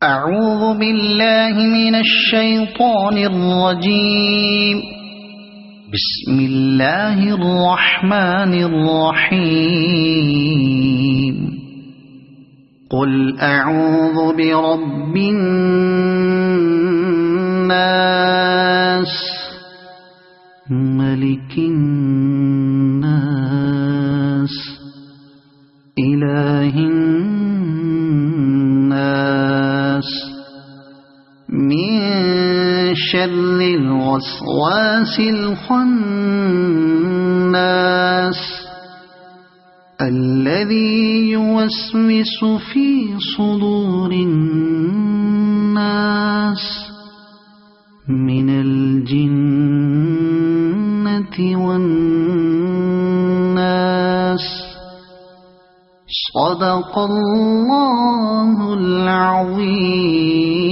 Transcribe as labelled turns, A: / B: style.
A: أعوذ بالله من الشيطان الرجيم. بسم الله الرحمن الرحيم. قل أعوذ برب الناس ملك الناس إله الناس من شر الوسواس الخناس الذي يوسوس في صدور الناس من الجنة والناس. صدق الله العظيم.